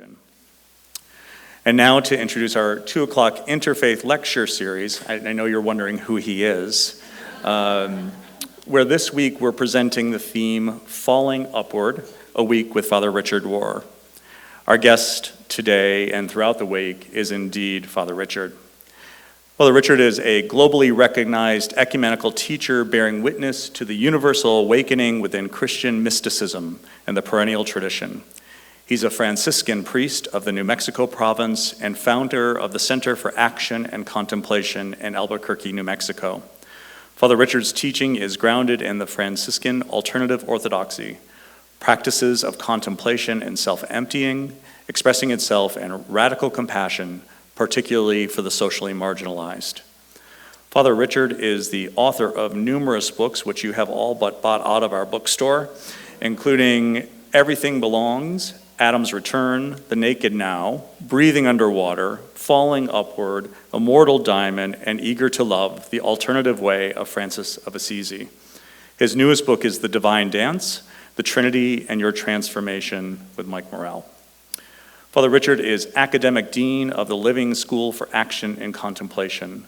religion. And now to introduce our 2 o'clock interfaith lecture series. I know you're wondering who he is. Where this week we're presenting the theme, Falling Upward, a week with Father Richard Rohr. Our guest today and throughout the week is indeed Father Richard. Father Richard is a globally recognized ecumenical teacher bearing witness to the universal awakening within Christian mysticism and the Perennial Tradition. He's a Franciscan priest of the New Mexico province and founder of the Center for Action and Contemplation in Albuquerque, New Mexico. Father Richard's teaching is grounded in the Franciscan alternative orthodoxy, practices of contemplation and self-emptying, expressing itself in radical compassion, particularly for the socially marginalized. Father Richard is the author of numerous books, which you have all but bought out of our bookstore, including Everything Belongs, Adam's Return, The Naked Now, Breathing Underwater, Falling Upward, Immortal Diamond, and Eager to Love, The Alternative Way of Francis of Assisi. His newest book is The Divine Dance, The Trinity and Your Transformation with Mike Morrell. Father Richard is Academic Dean of the Living School for Action and Contemplation.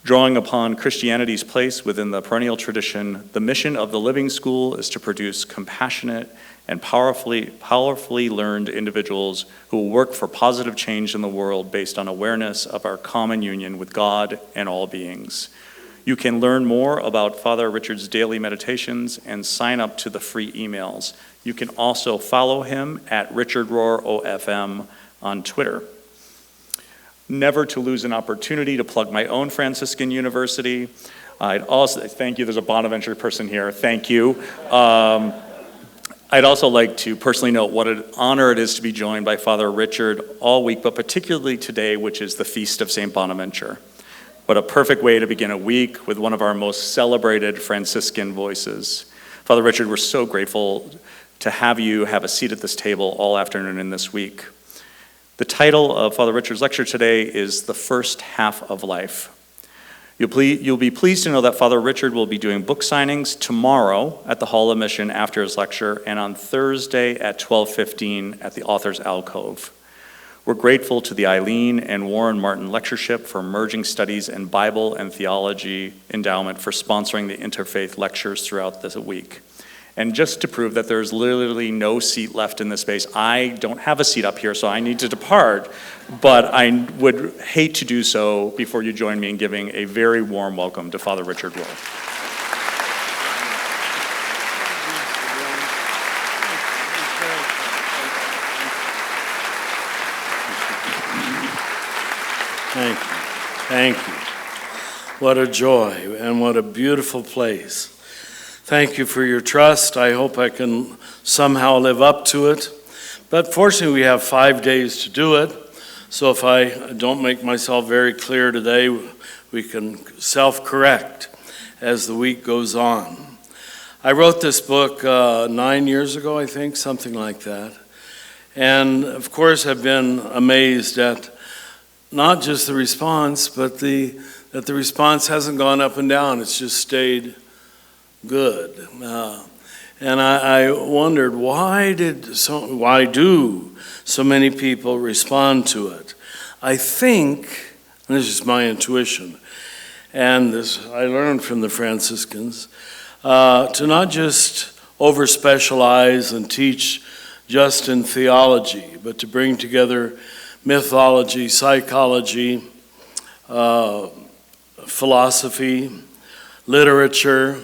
Drawing upon Christianity's place within the perennial tradition, the mission of the Living School is to produce compassionate and powerfully learned individuals who will work for positive change in the world based on awareness of our common union with God and all beings. You can learn more about Father Richard's daily meditations and sign up to the free emails. You can also follow him at Richard Rohr OFM on Twitter. Never to lose an opportunity to plug my own Franciscan University. I'd also, thank you, there's a Bonaventure person here, thank you. I'd also like to personally note what an honor it is to be joined by Father Richard all week, but particularly today, which is the Feast of St. Bonaventure. What a perfect way to begin a week with one of our most celebrated Franciscan voices. Father Richard, we're so grateful to have you have a seat at this table all afternoon and this week. The title of Father Richard's lecture today is The First Half of Life. You'll be pleased to know that Father Richard will be doing book signings tomorrow at the Hall of Mission after his lecture and on Thursday at 12:15 at the Author's Alcove. We're grateful to the Eileen and Warren Martin Lectureship for Merging Studies in Bible and Theology Endowment for sponsoring the interfaith lectures throughout this week. And just to prove that there's literally no seat left in this space, I don't have a seat up here, so I need to depart, but I would hate to do so before you join me in giving a very warm welcome to Father Richard Rohr. Thank you. What a joy and what a beautiful place. Thank you for your trust. I hope I can somehow live up to it. But fortunately, we have 5 days to do it. So if I don't make myself very clear today, we can self-correct as the week goes on. I wrote this book 9 years ago, I think, something like that. And of course, I've been amazed at not just the response, but that the response hasn't gone up and down. It's just stayed good. And I wondered, why do so many people respond to it? I think, and this is my intuition, and this I learned from the Franciscans, to not just over-specialize and teach just in theology, but to bring together mythology, psychology, philosophy, literature,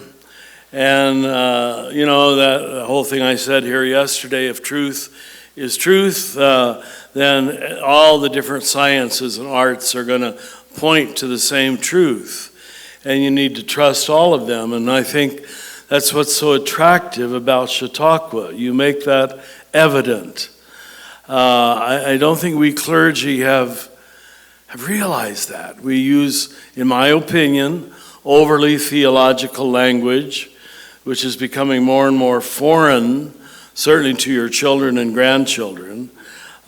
and that whole thing I said here yesterday, if truth is truth, then all the different sciences and arts are going to point to the same truth, and you need to trust all of them. And I think that's what's so attractive about Chautauqua. You make that evident. I don't think we clergy have realized that. We use, in my opinion, overly theological language, which is becoming more and more foreign, certainly to your children and grandchildren.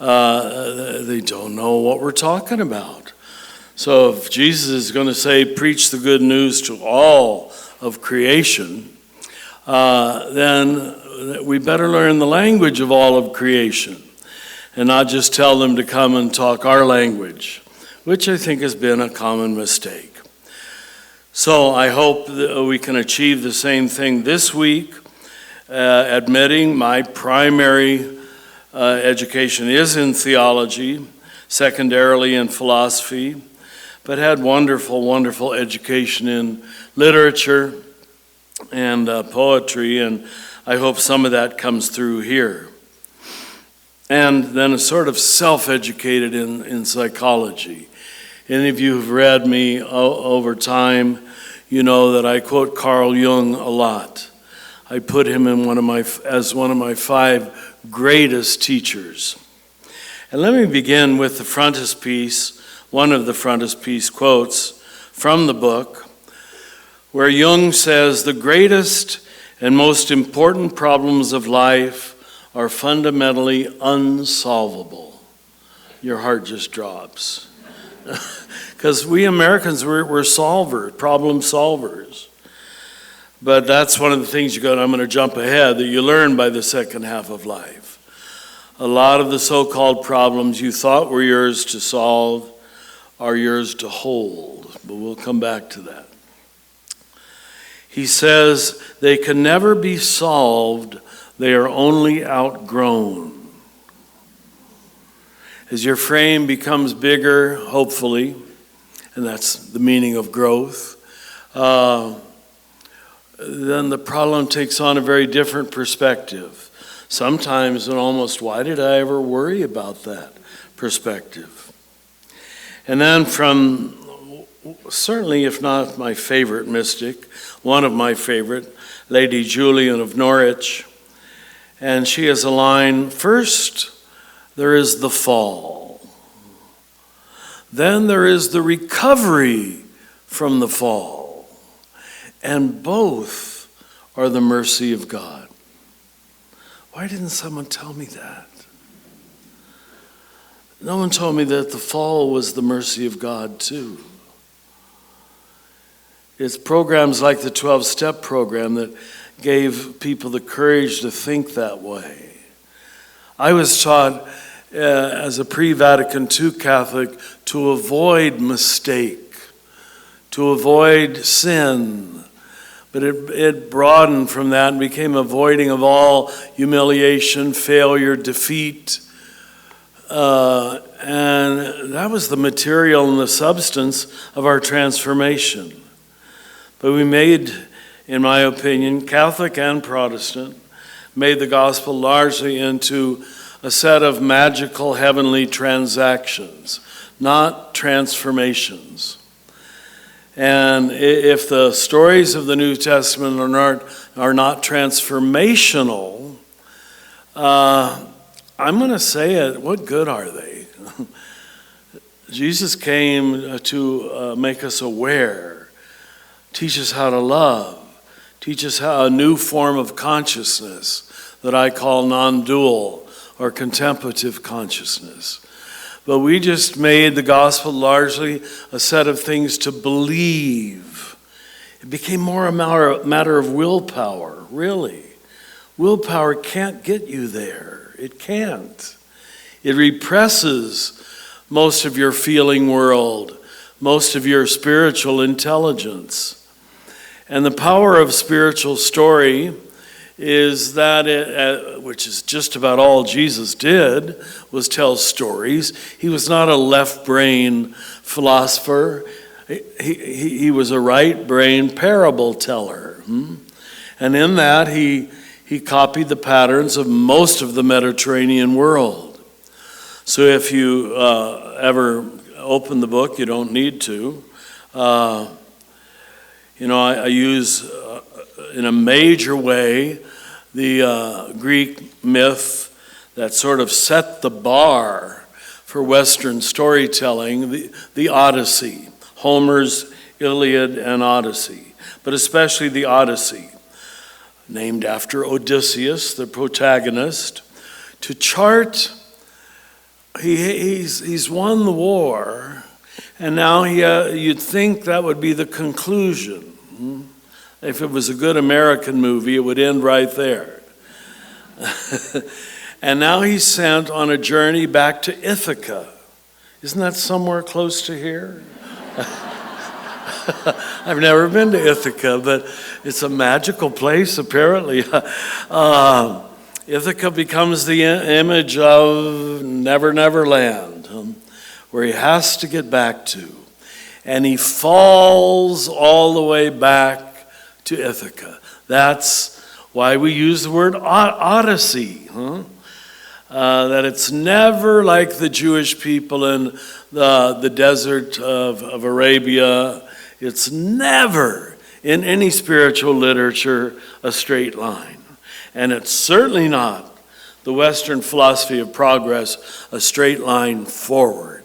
They don't know what we're talking about. So if Jesus is going to say, preach the good news to all of creation, then we better learn the language of all of creation. and not just tell them to come and talk our language, which I think has been a common mistake. So I hope that we can achieve the same thing this week, admitting my primary education is in theology, secondarily in philosophy, but had wonderful education in literature and poetry, and I hope some of that comes through here. And then sort of self-educated in psychology. Any of you who've read me over time, you know that I quote Carl Jung a lot. I put him in as one of my 5 greatest teachers. And let me begin with the frontispiece, one of the frontispiece quotes from the book, where Jung says, "The greatest and most important problems of life are fundamentally unsolvable." Your heart just drops. Because we Americans, we're problem solvers. But that's one of the things I'm going to jump ahead, that you learn by the second half of life. A lot of the so-called problems you thought were yours to solve are yours to hold. But we'll come back to that. He says, they can never be solved, they are only outgrown. As your frame becomes bigger, hopefully, and that's the meaning of growth, then the problem takes on a very different perspective. Sometimes, and almost, why did I ever worry about that perspective? And then from, certainly if not my favorite mystic, one of my favorite, Lady Julian of Norwich, and she has a line, first there is the fall. Then there is the recovery from the fall. And both are the mercy of God. Why didn't someone tell me that? No one told me that the fall was the mercy of God too. It's programs like the 12-step program that gave people the courage to think that way. I was taught as a pre-Vatican II Catholic to avoid mistake, to avoid sin. But it broadened from that and became avoiding of all humiliation, failure, defeat. And that was the material and the substance of our transformation. But we made, in my opinion, Catholic and Protestant, made the gospel largely into a set of magical heavenly transactions, not transformations. And if the stories of the New Testament are not transformational, I'm going to say it, what good are they? Jesus came to make us aware, teach us how to love, teach us how a new form of consciousness that I call non-dual or contemplative consciousness. But we just made the gospel largely a set of things to believe. It became more a matter of willpower, really. Willpower can't get you there. It can't. It represses most of your feeling world, most of your spiritual intelligence. And the power of spiritual story is that it, which is just about all Jesus did, was tell stories. He was not a left brain philosopher. He was a right brain parable teller. And in that he copied the patterns of most of the Mediterranean world. So if you ever open the book, you don't need to. I use in a major way the Greek myth that sort of set the bar for Western storytelling, the Odyssey, Homer's Iliad and Odyssey, but especially the Odyssey, named after Odysseus, the protagonist, to chart, he's won the war, and now you'd think that would be the conclusion. If it was a good American movie, it would end right there. And now he's sent on a journey back to Ithaca. Isn't that somewhere close to here? I've never been to Ithaca, but it's a magical place, apparently. Ithaca becomes the image of Never Never Land, where he has to get back to. And he falls all the way back to Ithaca. That's why we use the word Odyssey. That it's never like the Jewish people in the desert of Arabia. It's never in any spiritual literature a straight line. And it's certainly not the Western philosophy of progress, a straight line forward.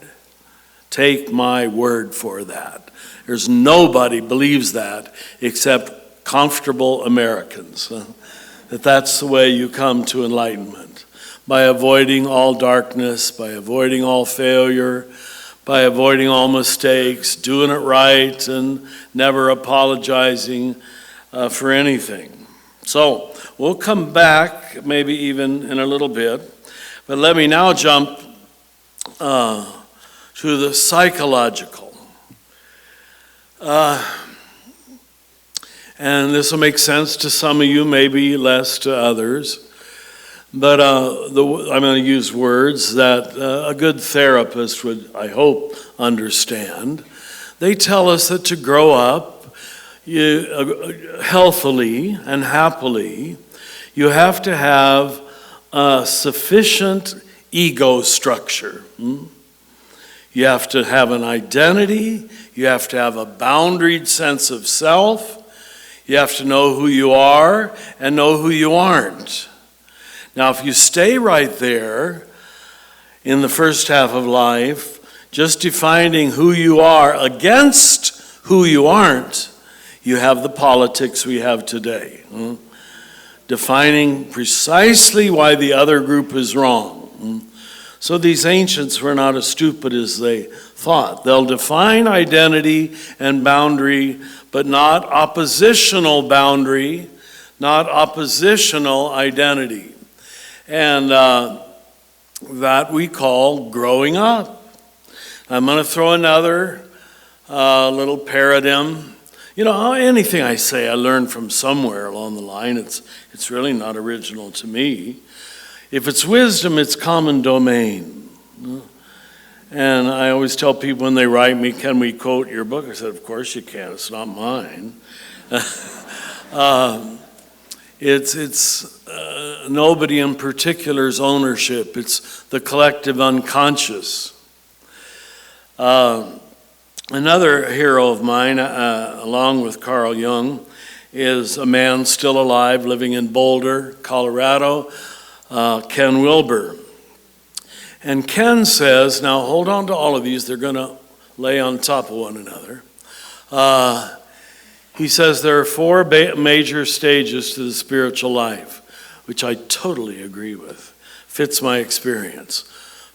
Take my word for that. There's nobody believes that except comfortable Americans, that that's the way you come to enlightenment. By avoiding all darkness, by avoiding all failure, by avoiding all mistakes, doing it right, and never apologizing for anything. So we'll come back maybe even in a little bit, but let me now jump to the psychological. And this will make sense to some of you, maybe less to others. But I'm going to use words that a good therapist would, I hope, understand. They tell us that to grow up healthily and happily, you have to have a sufficient ego structure. You have to have an identity. You have to have a boundaried sense of self. You have to know who you are and know who you aren't. Now, if you stay right there in the first half of life, just defining who you are against who you aren't, you have the politics we have today. Defining precisely why the other group is wrong. So these ancients were not as stupid as they thought. They'll define identity and boundary, but not oppositional boundary, not oppositional identity. And that we call growing up. I'm going to throw another little paradigm. You know, anything I say I learned from somewhere along the line. It's really not original to me. If it's wisdom, it's common domain. And I always tell people when they write me, can we quote your book? I said, of course you can. It's not mine. It's nobody in particular's ownership. It's the collective unconscious. Another hero of mine, along with Carl Jung, is a man still alive living in Boulder, Colorado, Ken Wilber. And Ken says, now hold on to all of these, they're going to lay on top of one another. He says there are four major stages to the spiritual life, which I totally agree with. Fits my experience.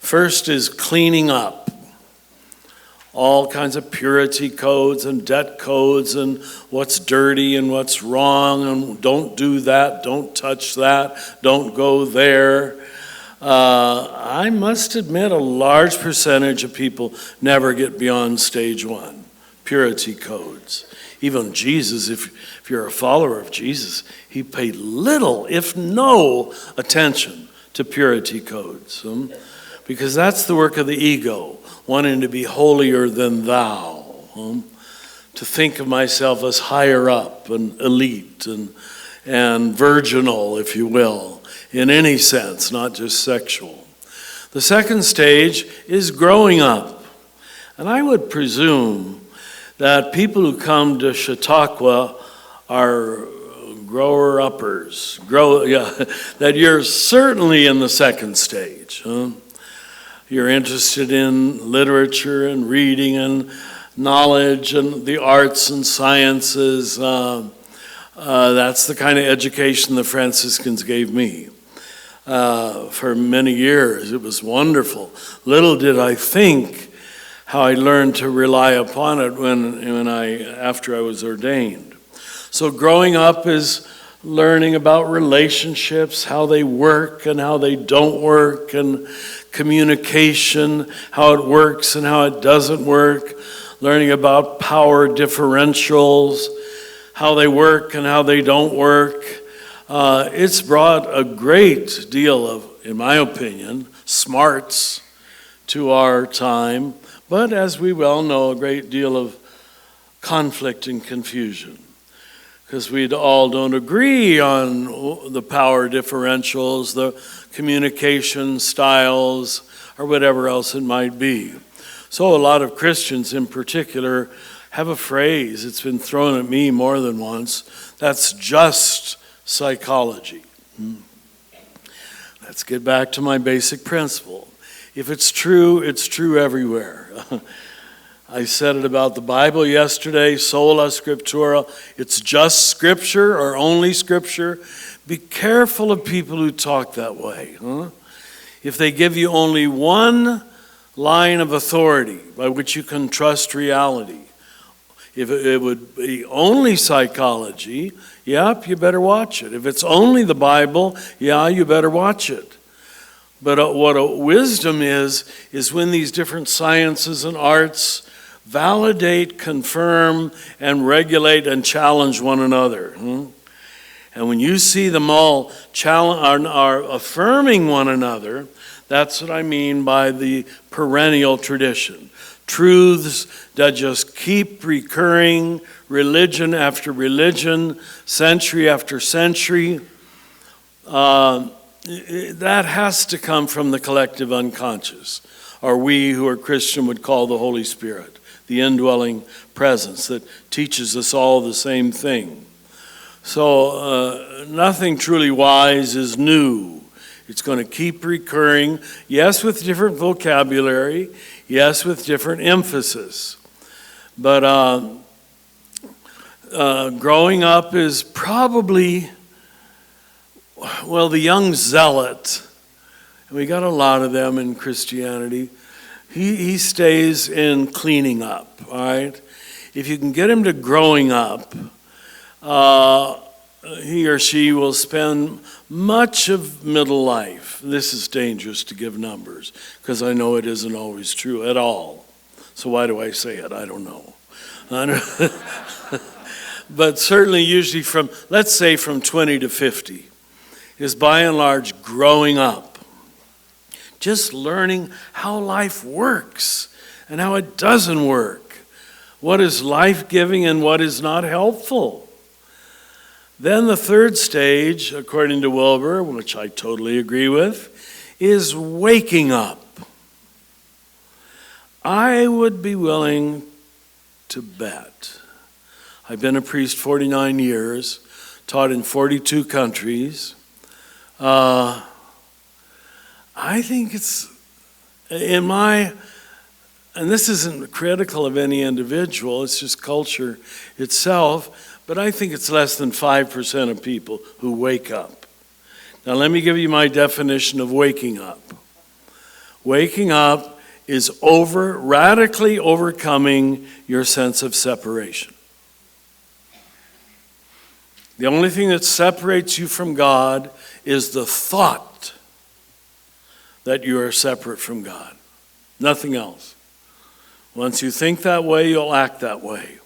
First is cleaning up. All kinds of purity codes and debt codes and what's dirty and what's wrong and don't do that, don't touch that, don't go there. I must admit a large percentage of people never get beyond stage one, purity codes. Even Jesus, if you're a follower of Jesus, he paid little, if no, attention to purity codes. Because that's the work of the ego, wanting to be holier than thou. To think of myself as higher up and elite and virginal, if you will, in any sense, not just sexual. The second stage is growing up. And I would presume that people who come to Chautauqua are grower-uppers, that you're certainly in the second stage. You're interested in literature and reading and knowledge and the arts and sciences. That's the kind of education the Franciscans gave me. For many years, it was wonderful. Little did I think how I learned to rely upon it after I was ordained. So growing up is learning about relationships, how they work and how they don't work, and communication, how it works and how it doesn't work, learning about power differentials, how they work and how they don't work. It's brought a great deal of, in my opinion, smarts to our time, but as we well know, a great deal of conflict and confusion, because we all don't agree on the power differentials, the communication styles, or whatever else it might be. So a lot of Christians in particular have a phrase, it's been thrown at me more than once, that's just psychology. Let's get back to my basic principle. If it's true everywhere. I said it about the Bible yesterday, sola scriptura. It's just Scripture or only Scripture. Be careful of people who talk that way. If they give you only one line of authority by which you can trust reality, if it would be only psychology, yep, you better watch it. If it's only the Bible, yeah, you better watch it. But what a wisdom is when these different sciences and arts validate, confirm, and regulate and challenge one another. And when you see them all are affirming one another, that's what I mean by the perennial tradition. Truths that just keep recurring, religion after religion, century after century. That has to come from the collective unconscious, or we who are Christian would call the Holy Spirit, the indwelling presence that teaches us all the same thing. So nothing truly wise is new. It's going to keep recurring, yes, with different vocabulary, yes, with different emphasis. But growing up is probably, well, the young zealot, and we got a lot of them in Christianity, he stays in cleaning up, all right? If you can get him to growing up, he or she will spend much of middle life. This is dangerous to give numbers, because I know it isn't always true at all. So why do I say it? I don't know. But certainly usually from, let's say from 20 to 50, is by and large growing up. Just learning how life works and how it doesn't work. What is life-giving and what is not helpful. Then the third stage, according to Wilbur, which I totally agree with, is waking up. I would be willing to bet. I've been a priest 49 years, taught in 42 countries. I think it's, and this isn't critical of any individual, it's just culture itself, but I think it's less than 5% of people who wake up. Now let me give you my definition of waking up. Waking up is radically overcoming your sense of separation. The only thing that separates you from God is the thought that you are separate from God. Nothing else. Once you think that way, you'll act that way.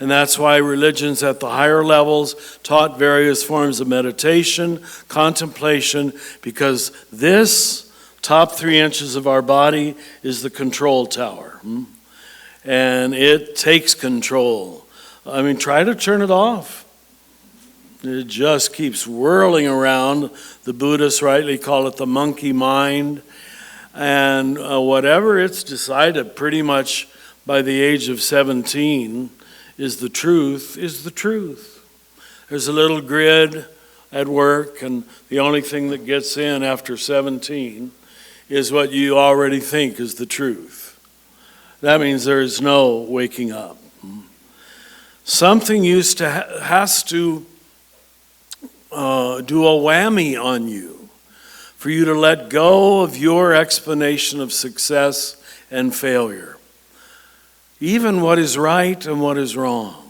And that's why religions at the higher levels taught various forms of meditation, contemplation, because this top 3 inches of our body is the control tower. And it takes control. I mean, try to turn it off. It just keeps whirling around. The Buddhists rightly call it the monkey mind. And whatever it's decided pretty much by the age of 17 is the truth, is the truth. There's a little grid at work, and the only thing that gets in after 17 is what you already think is the truth. That means there is no waking up. Something has to do a whammy on you for you to let go of your explanation of success and failure. Even what is right and what is wrong.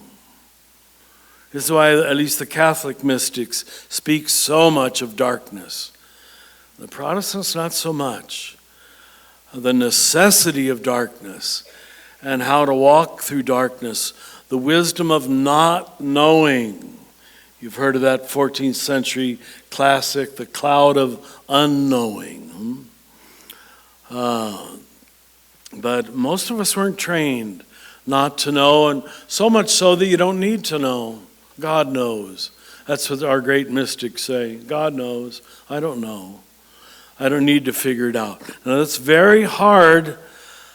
This is why at least the Catholic mystics speak so much of darkness. The Protestants, not so much. The necessity of darkness and how to walk through darkness, the wisdom of not knowing. You've heard of that 14th century classic, The Cloud of Unknowing. But most of us weren't trained not to know, and so much so that you don't need to know. God knows. That's what our great mystics say. God knows. I don't know. I don't need to figure it out. Now, that's very hard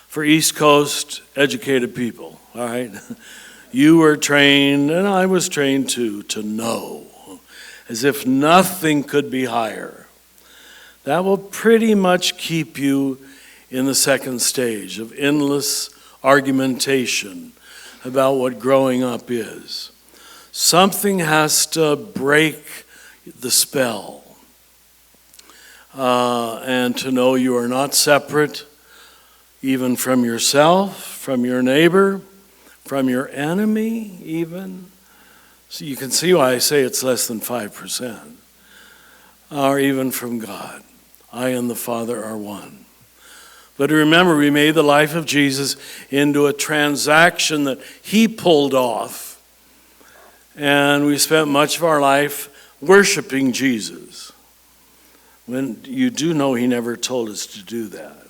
for East Coast educated people, all right? You were trained, and I was trained too, to know, as if nothing could be higher. That will pretty much keep you in the second stage of endless argumentation about what growing up is. Something has to break the spell. And to know you are not separate, even from yourself, from your neighbor, from your enemy even. So you can see why I say it's less than 5%. Or even from God. I and the Father are one. But remember, we made the life of Jesus into a transaction that he pulled off. And we spent much of our life worshiping Jesus. When you do know he never told us to do that.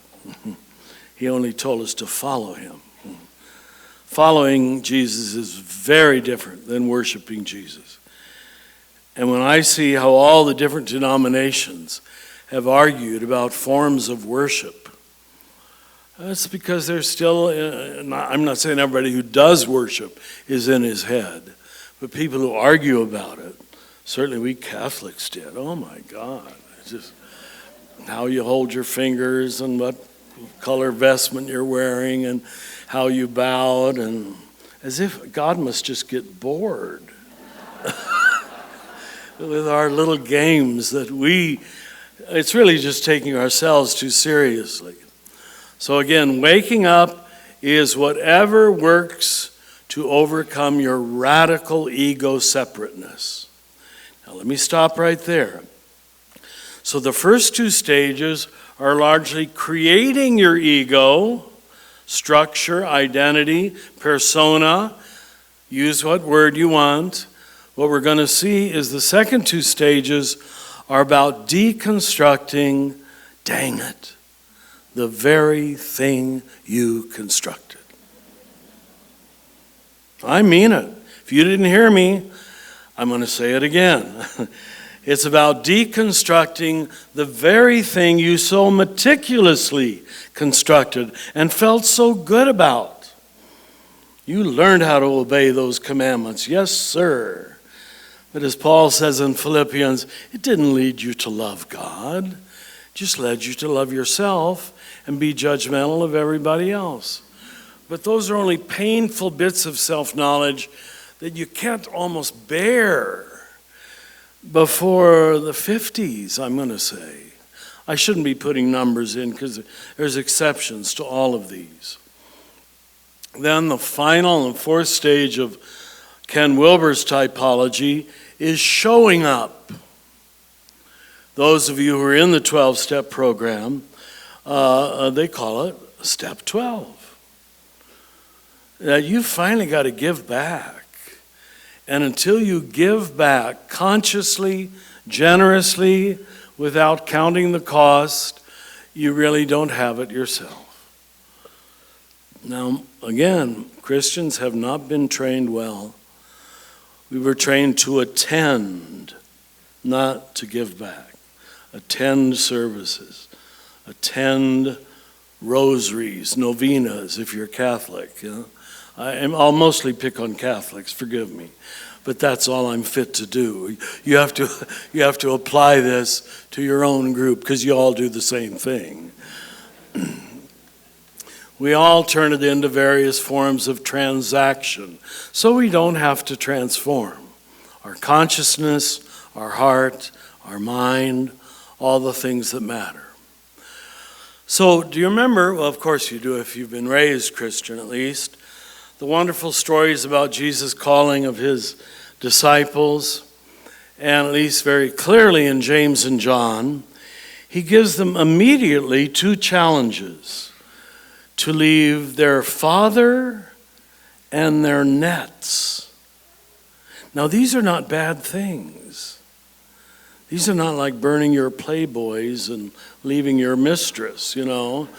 He only told us to follow him. Following Jesus is very different than worshiping Jesus. And when I see how all the different denominations have argued about forms of worship, that's because there's still, I'm not saying everybody who does worship is in his head, but people who argue about it, certainly we Catholics did. Oh my God. Just how you hold your fingers and what color vestment you're wearing and how you bowed, and as if God must just get bored with our little games that it's really just taking ourselves too seriously. So again, waking up is whatever works to overcome your radical ego separateness. Now let me stop right there. So the first two stages are largely creating your ego, structure, identity, persona. Use what word you want. What we're going to see is the second two stages are about deconstructing, dang it, the very thing you constructed. I mean it. If you didn't hear me, I'm going to say it again. It's about deconstructing the very thing you so meticulously constructed and felt so good about. You learned how to obey those commandments. Yes, sir. But as Paul says in Philippians, it didn't lead you to love God. It just led you to love yourself and be judgmental of everybody else. But those are only painful bits of self-knowledge that you can't almost bear before the 50s, I'm going to say. I shouldn't be putting numbers in because there's exceptions to all of these. Then the final and fourth stage of Ken Wilber's typology is showing up. Those of you who are in the 12-step program, they call it step 12. Now you finally got to give back. And until you give back consciously, generously, without counting the cost, you really don't have it yourself. Now, again, Christians have not been trained well. We were trained to attend, not to give back. Attend services, attend rosaries, novenas if you're Catholic. You know? I'll mostly pick on Catholics, forgive me, but that's all I'm fit to do. You have to apply this to your own group because you all do the same thing. We all turn it into various forms of transaction, so we don't have to transform our consciousness, our heart, our mind, all the things that matter. So do you remember, well, of course you do if you've been raised Christian at least, the wonderful stories about Jesus' calling of his disciples, and at least very clearly in James and John, he gives them immediately two challenges: to leave their father and their nets. Now, these are not bad things. These are not like burning your playboys and leaving your mistress, you know.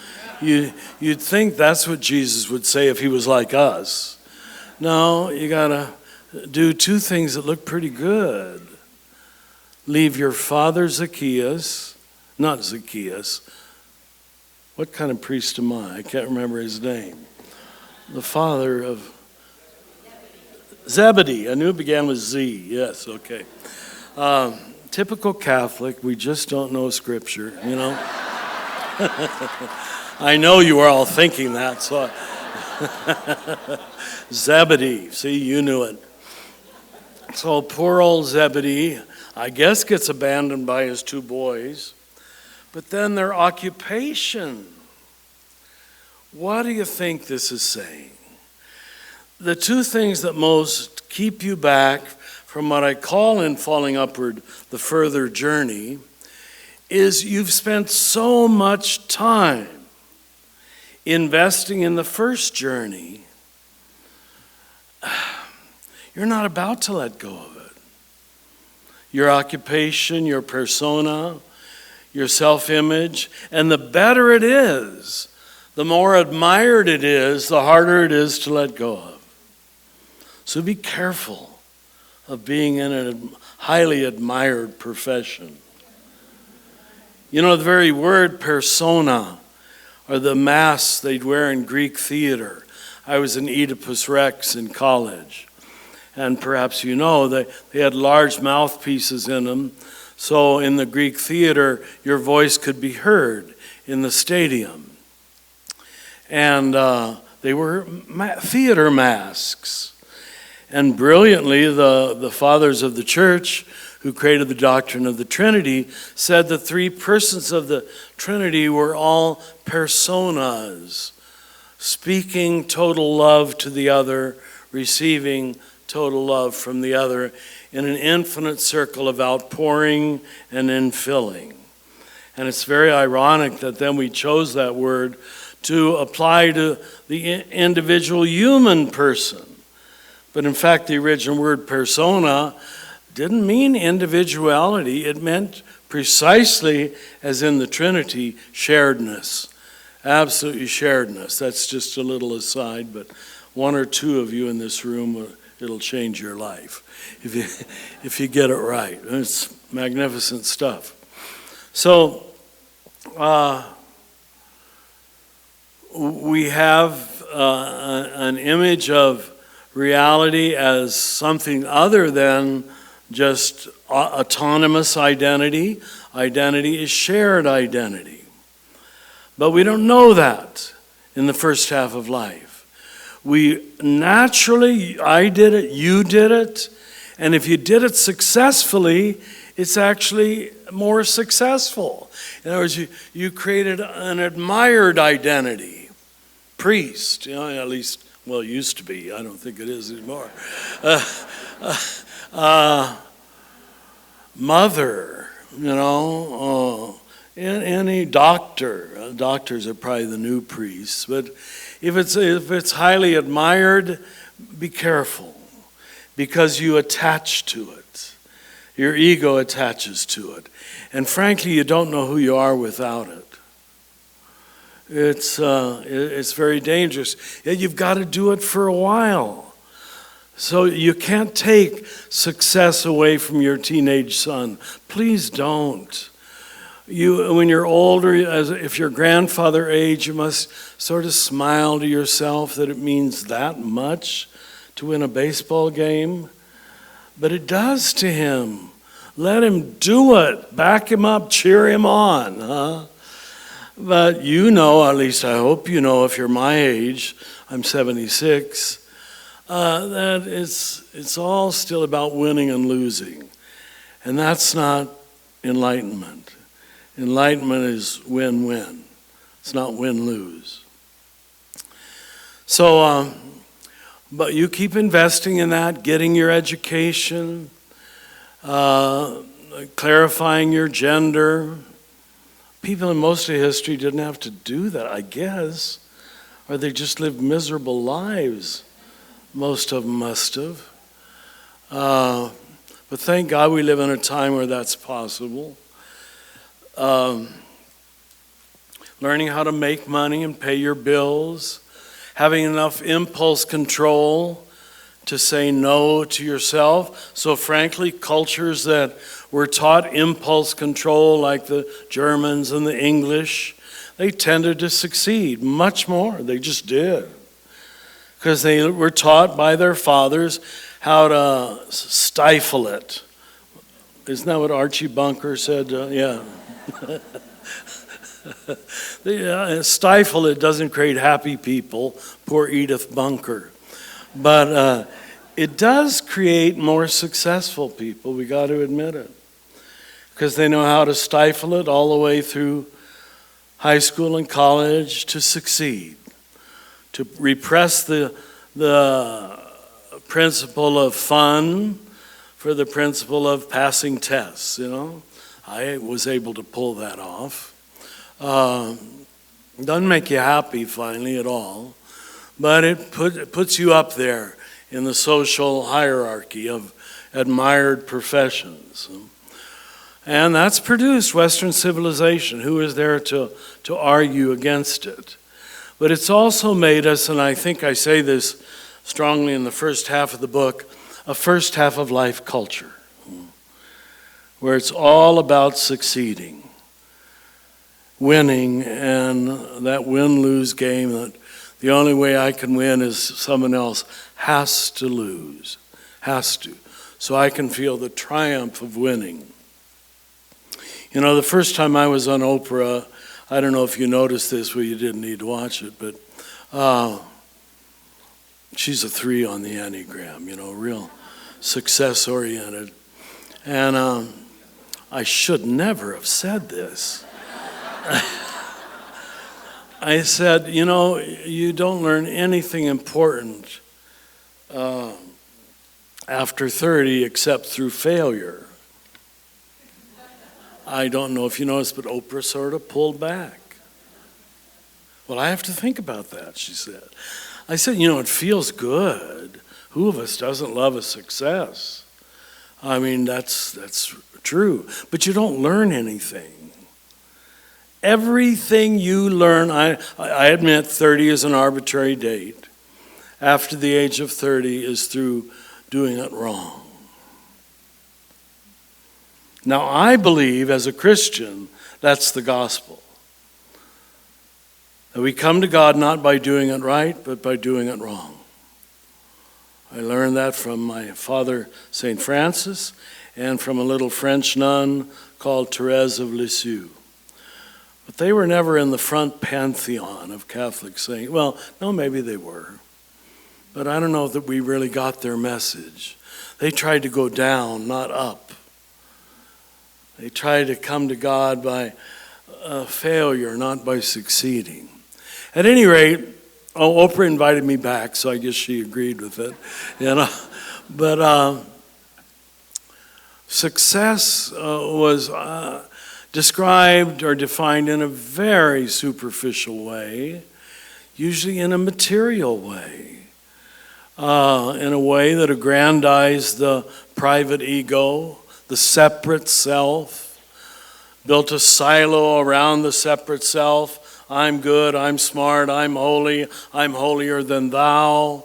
You'd think that's what Jesus would say if he was like us. No, you gotta do two things that look pretty good. Leave your father Zacchaeus, not Zacchaeus. What kind of priest am I? I can't remember his name. The father of Zebedee. I knew it began with Z. Yes, okay. Typical Catholic, we just don't know Scripture, you know. I know you are all thinking that, so Zebedee, see, you knew it. So poor old Zebedee, I guess, gets abandoned by his two boys, but then their occupation. What do you think this is saying? The two things that most keep you back from what I call in falling upward the further journey is you've spent so much time investing in the first journey, you're not about to let go of it. Your occupation, your persona, your self-image, and the better it is, the more admired it is, the harder it is to let go of. So be careful of being in a highly admired profession. You know, the very word persona, or the masks they'd wear in Greek theater. I was in Oedipus Rex in college. And perhaps you know, they had large mouthpieces in them. So in the Greek theater, your voice could be heard in the stadium. And they were theater masks. And brilliantly, the fathers of the church who created the doctrine of the Trinity said the three persons of the Trinity were all personas, speaking total love to the other, receiving total love from the other in an infinite circle of outpouring and infilling. And it's very ironic that then we chose that word to apply to the individual human person. But in fact, the original word persona didn't mean individuality. It meant precisely, as in the Trinity, sharedness. Absolutely sharedness. That's just a little aside, but one or two of you in this room, it'll change your life if you get it right. It's magnificent stuff. So we have an image of reality as something other than just autonomous identity. Identity is shared identity. But we don't know that in the first half of life. We naturally, I did it, you did it, and if you did it successfully, it's actually more successful. In other words, you created an admired identity. Priest, you know, at least, well, it used to be. I don't think it is anymore. Mother, you know, any doctor. Doctors are probably the new priests. But if it's highly admired, be careful, because you attach to it. Your ego attaches to it. And frankly, you don't know who you are without it. It's very dangerous. You've got to do it for a while. So you can't take success away from your teenage son. Please don't. When you're older, if you're grandfather age, you must sort of smile to yourself that it means that much to win a baseball game. But it does to him. Let him do it. Back him up. Cheer him on. Huh? But you know, at least I hope you know, if you're my age, I'm 76, that it's all still about winning and losing. And that's not enlightenment. Enlightenment is win-win. It's not win-lose. So But you keep investing in that, getting your education, clarifying your gender. People in most of history didn't have to do that, I guess, or they just lived miserable lives. Most of them must have. But thank God we live in a time where that's possible. Learning how to make money and pay your bills, having enough impulse control to say no to yourself. So frankly, cultures that were taught impulse control, like the Germans and the English, they tended to succeed much more. They just did. Because they were taught by their fathers how to stifle it. Isn't that what Archie Bunker said? Yeah. Stifle it doesn't create happy people. Poor Edith Bunker. But it does create more successful people. We got to admit it. Because they know how to stifle it all the way through high school and college to succeed. To repress the principle of fun for the principle of passing tests, I was able to pull that off. Doesn't make you happy finally at all, but it puts you up there in the social hierarchy of admired professions. And that's produced Western civilization. Who is there to argue against it? But it's also made us, and I think I say this strongly in the first half of the book, a first half of life culture, where it's all about succeeding, winning, and that win-lose game that the only way I can win is someone else has to lose, has to, so I can feel the triumph of winning. The first time I was on Oprah, I don't know if you noticed this, well, you didn't need to watch it, but she's a 3 on the Enneagram, real success-oriented. And I should never have said this. I said, you don't learn anything important after 30 except through failure. I don't know if you noticed, but Oprah sort of pulled back. Well, I have to think about that, she said. I said, it feels good. Who of us doesn't love a success? I mean, that's true. But you don't learn anything. Everything you learn, I admit 30 is an arbitrary date. After the age of 30 is through doing it wrong. Now, I believe as a Christian, that's the gospel. That we come to God not by doing it right, but by doing it wrong. I learned that from my father, St. Francis, and from a little French nun called Thérèse of Lisieux. But they were never in the front pantheon of Catholic saints. Well, no, maybe they were. But I don't know that we really got their message. They tried to go down, not up. They tried to come to God by failure, not by succeeding. At any rate, Oprah invited me back, so I guess she agreed with it. But success was described or defined in a very superficial way, usually in a material way, in a way that aggrandized the private ego, the separate self, built a silo around the separate self. I'm good, I'm smart, I'm holy, I'm holier than thou.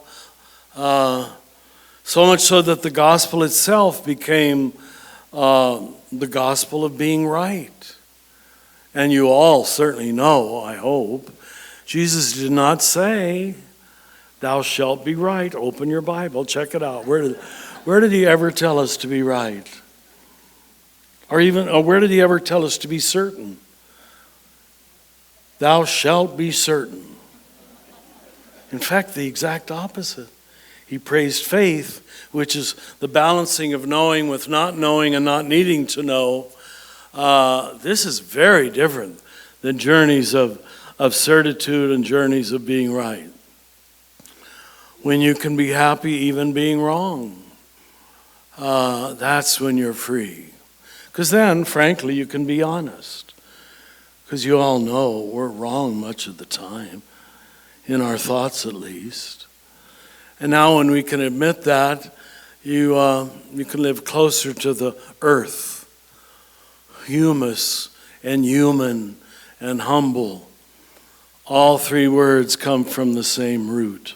So much so that the gospel itself became the gospel of being right. And you all certainly know, I hope, Jesus did not say, thou shalt be right. Open your Bible, check it out. Where did he ever tell us to be right? Or where did he ever tell us to be certain? Thou shalt be certain. In fact, the exact opposite. He praised faith, which is the balancing of knowing with not knowing and not needing to know. This is very different than journeys of certitude and journeys of being right. when you can be happy even being wrong. That's when you're free. Because then, frankly, you can be honest. Because you all know we're wrong much of the time, in our thoughts at least. And now when we can admit that, you can live closer to the earth, humus and human and humble. All three words come from the same root.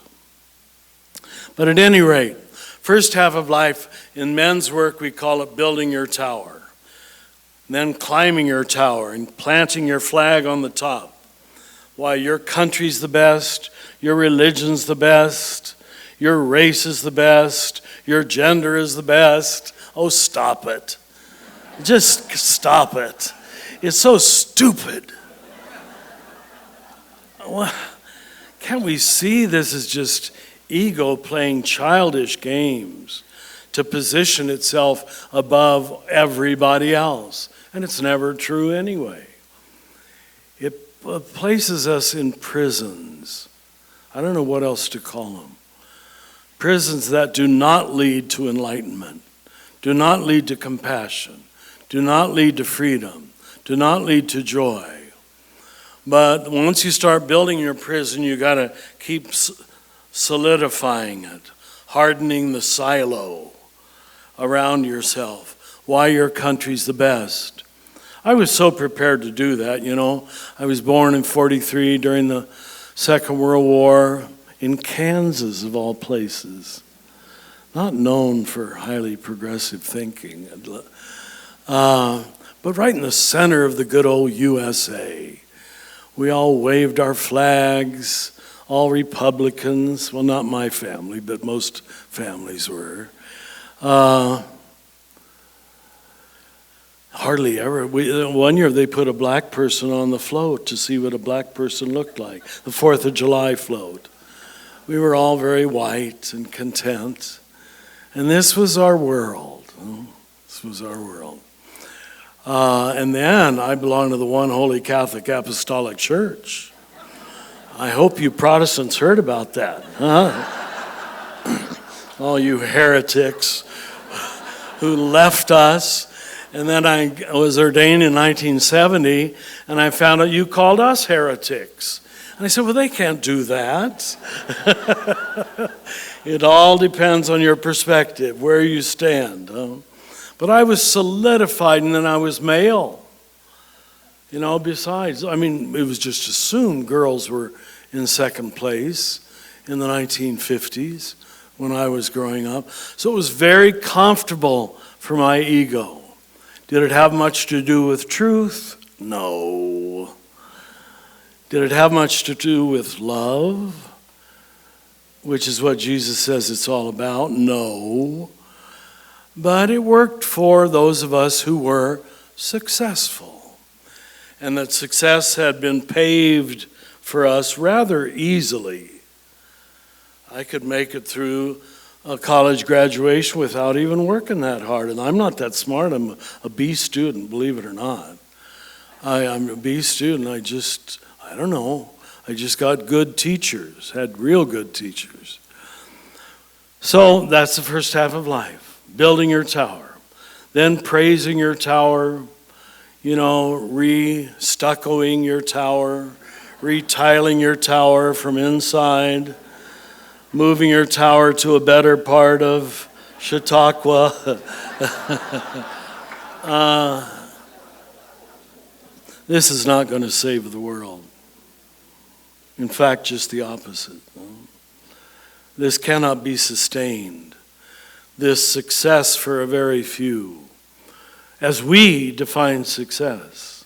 But at any rate, first half of life, in men's work, we call it building your tower. Then climbing your tower and planting your flag on the top. Why, your country's the best, your religion's the best, your race is the best, your gender is the best. Oh, stop it. Just stop it. It's so stupid. Well, can't we see this is just ego playing childish games to position itself above everybody else? And it's never true anyway. It places us in prisons. I don't know what else to call them. Prisons that do not lead to enlightenment, do not lead to compassion, do not lead to freedom, do not lead to joy. But once you start building your prison, you got to keep solidifying it, hardening the silo around yourself, why your country's the best. I was so prepared to do that, you know. I was born in 1943 during the Second World War in Kansas, of all places. Not known for highly progressive thinking. But right in the center of the good old USA. We all waved our flags, all Republicans. Well, not my family, but most families were. Hardly ever. One year they put a black person on the float to see what a black person looked like, the 4th of July float. We were all very white and content. And this was our world. This was our world. And then I belong to the one holy Catholic Apostolic Church. I hope you Protestants heard about that, huh? All you heretics who left us. And then I was ordained in 1970, and I found out you called us heretics. And I said, well, they can't do that. It all depends on your perspective, where you stand. But I was solidified, and then I was male. You know, besides, I mean, it was just assumed girls were in second place in the 1950s when I was growing up. So it was very comfortable for my ego. Did it have much to do with truth? No. Did it have much to do with love, which is what Jesus says it's all about? No. But it worked for those of us who were successful. And that success had been paved for us rather easily. I could make it through a college graduation without even working that hard. And I'm not that smart. I'm a B student, believe it or not. I'm a B student. I just got good teachers, had real good teachers. So that's the first half of life, building your tower. Then praising your tower, re-stuccoing your tower, retiling your tower from inside, moving your tower to a better part of Chautauqua. This is not going to save the world. In fact, just the opposite. This cannot be sustained. This success for a very few, as we define success.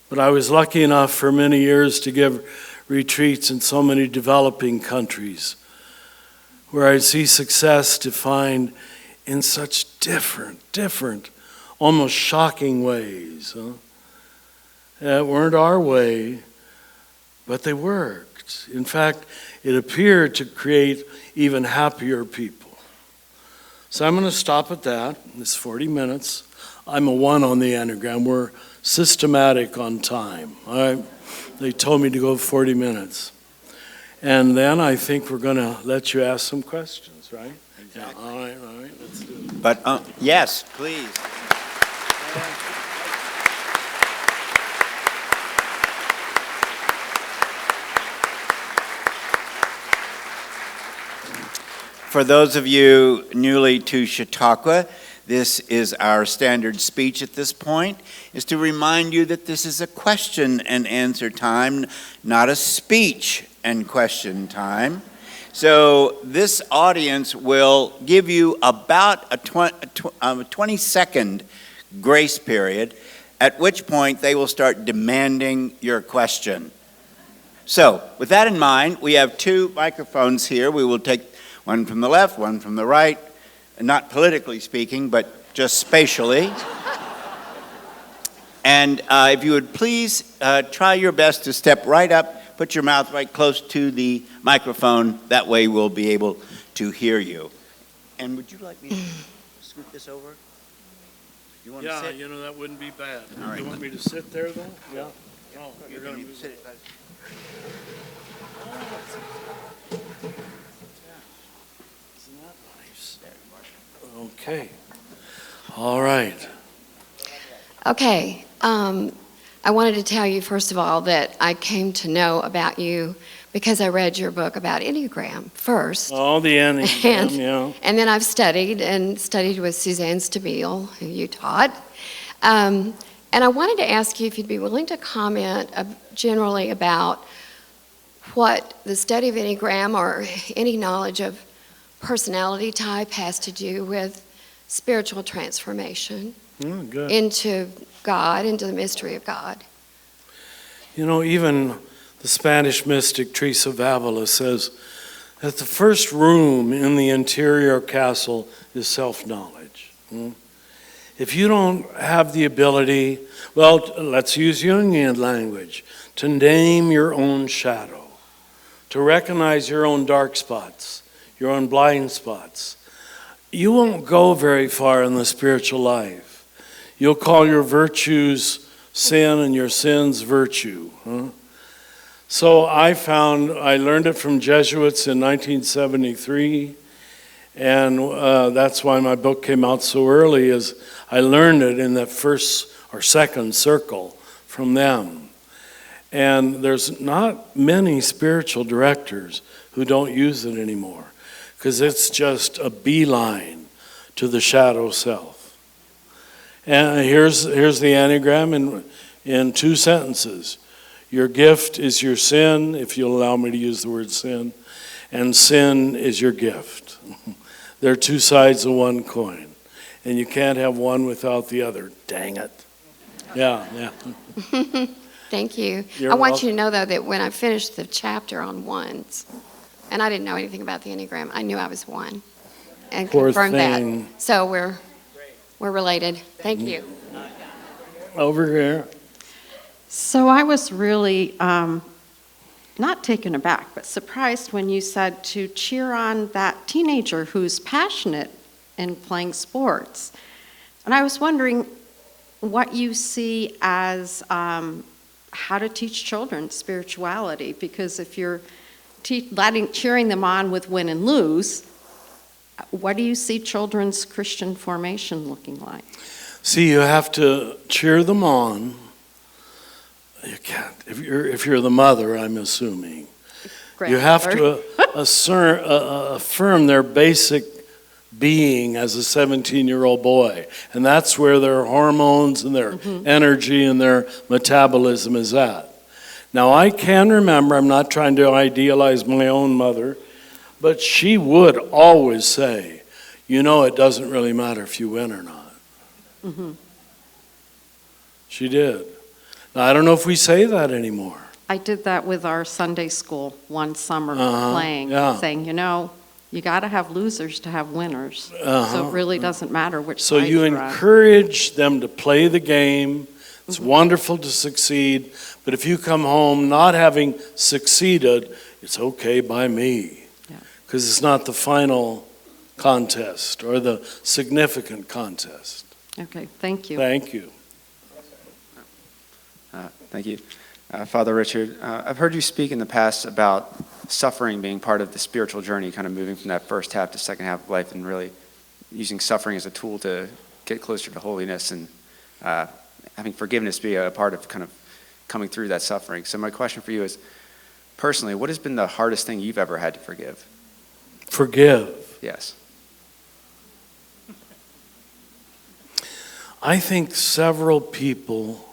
But I was lucky enough for many years to give retreats in so many developing countries where I see success defined in such different, almost shocking ways. That weren't our way, but they worked. In fact, it appeared to create even happier people. So I'm going to stop at that. It's 40 minutes. I'm a 1 on the Enneagram. We're systematic on time. All right? They told me to go 40 minutes. And then I think we're going to let you ask some questions, right? Exactly. Yeah, all right, let's do it. But, yes, please. For those of you newly to Chautauqua, this is our standard speech at this point, is to remind you that this is a question and answer time, not a speech and question time. So this audience will give you about a 20-second grace period, at which point they will start demanding your question. So with that in mind, we have two microphones here. We will take one from the left, one from the right, not politically speaking, but just spatially. And if you would please try your best to step right up, put your mouth right close to the microphone. That way we'll be able to hear you. And would you like me to scoot this over? You want to sit? Yeah, that wouldn't be bad. All right. You want me to sit there, though? Yeah. Oh, you're going to sit. Isn't that nice? Okay. All right. Okay. I wanted to tell you, first of all, that I came to know about you because I read your book about Enneagram first. Oh, the Enneagram, yeah. And then I've studied with Suzanne Stabile, who you taught. And I wanted to ask you if you'd be willing to comment generally about what the study of Enneagram or any knowledge of personality type has to do with spiritual transformation Good. into God, into the mystery of God. Even the Spanish mystic Teresa of Avila says that the first room in the interior castle is self-knowledge. If you don't have the ability, let's use Jungian language, to name your own shadow, to recognize your own dark spots, your own blind spots, you won't go very far in the spiritual life. You'll call your virtues sin and your sins virtue. So I learned it from Jesuits in 1973, and that's why my book came out so early, is I learned it in that first or second circle from them. And there's not many spiritual directors who don't use it anymore, because it's just a beeline to the shadow self. And here's the Enneagram in two sentences. Your gift is your sin, if you'll allow me to use the word sin, and sin is your gift. They're two sides of one coin, and you can't have one without the other. Dang it. Yeah. Thank you. You're I want welcome. you to know, though, that when I finished the chapter on ones, and I didn't know anything about the Enneagram, I knew I was one, and Poor confirmed thing. that. So we're related. Thank you. Over here. So I was really not taken aback, but surprised when you said to cheer on that teenager who's passionate in playing sports. And I was wondering what you see as how to teach children spirituality, because if you're cheering them on with win and lose, what do you see children's Christian formation looking like? See, you have to cheer them on. You can't. If you're the mother, I'm assuming. You have to affirm their basic being as a 17-year-old boy. And that's where their hormones and their energy and their metabolism is at. Now, I can remember, I'm not trying to idealize my own mother, but she would always say, it doesn't really matter if you win or not. She did. Now, I don't know if we say that anymore. I did that with our Sunday school one summer playing, saying, you got to have losers to have winners. So it really doesn't matter which So side you you're on. encourage them to play the game. It's wonderful to succeed, but if you come home not having succeeded, it's okay by me, because it's not the final contest or the significant contest. Okay, thank you. Thank you. Thank you. Father Richard, I've heard you speak in the past about suffering being part of the spiritual journey, kind of moving from that first half to second half of life and really using suffering as a tool to get closer to holiness and having forgiveness be a part of kind of coming through that suffering. So my question for you is, personally, what has been the hardest thing you've ever had to forgive? Forgive. Yes. I think several people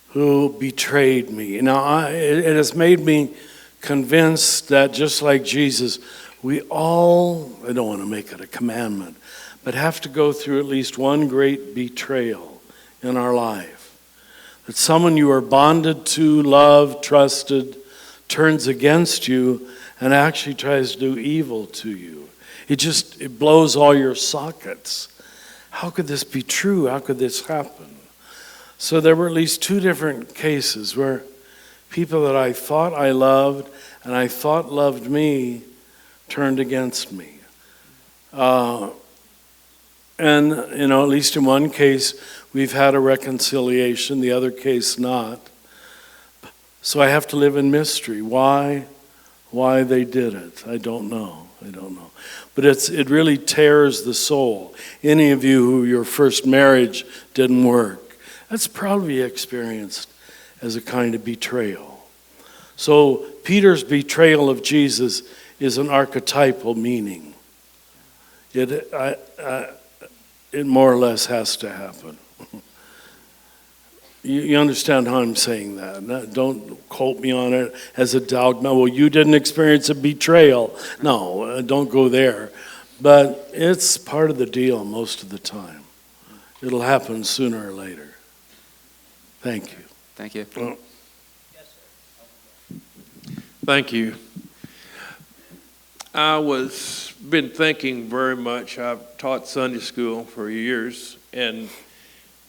who betrayed me. Now, it has made me convinced that just like Jesus, we all, I don't want to make it a commandment, but have to go through at least one great betrayal in our life. That someone you are bonded to, loved, trusted, turns against you and actually tries to do evil to you. It blows all your sockets. How could this be true? How could this happen? So there were at least two different cases where people that I thought I loved and I thought loved me turned against me. And, at least in one case, we've had a reconciliation, the other case not. So I have to live in mystery. Why they did it, I don't know. But it really tears the soul. Any of you who your first marriage didn't work, that's probably experienced as a kind of betrayal. So Peter's betrayal of Jesus is an archetypal meaning. It more or less has to happen. You understand how I'm saying that? Don't quote me on it as a dogma. Well, you didn't experience a betrayal. No, don't go there. But it's part of the deal most of the time. It'll happen sooner or later. Thank you. Thank you. Oh. Thank you. Been thinking very much. I've taught Sunday school for years, and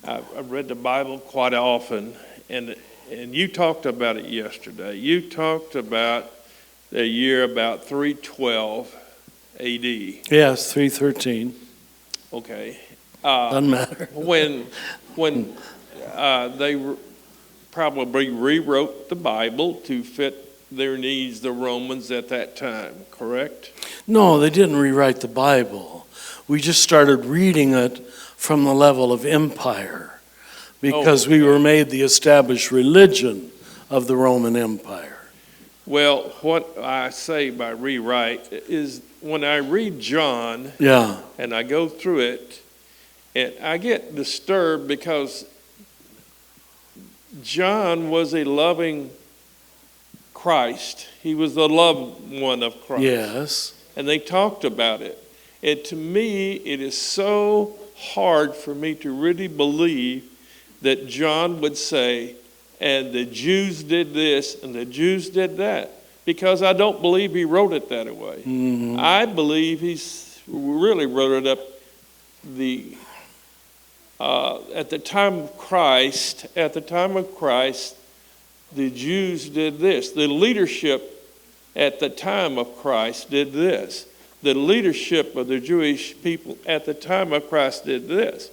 I've read the Bible quite often, and you talked about it yesterday. You talked about the year about 312 A.D. Yes, 313. Okay. Doesn't matter. When they probably rewrote the Bible to fit their needs, the Romans at that time, correct? No, they didn't rewrite the Bible. We just started reading it from the level of empire because we were made the established religion of the Roman Empire. Well, what I say by rewrite is when I read John and I go through it, and I get disturbed because John was a loving Christ. He was the loved one of Christ. Yes. And they talked about it. And to me, it is so hard for me to really believe that John would say, and the Jews did this and the Jews did that, because I don't believe he wrote it that way. Mm-hmm. I believe he's really wrote it up at the time of Christ, the Jews did this. The leadership at the time of Christ did this. The leadership of the Jewish people at the time of Christ did this.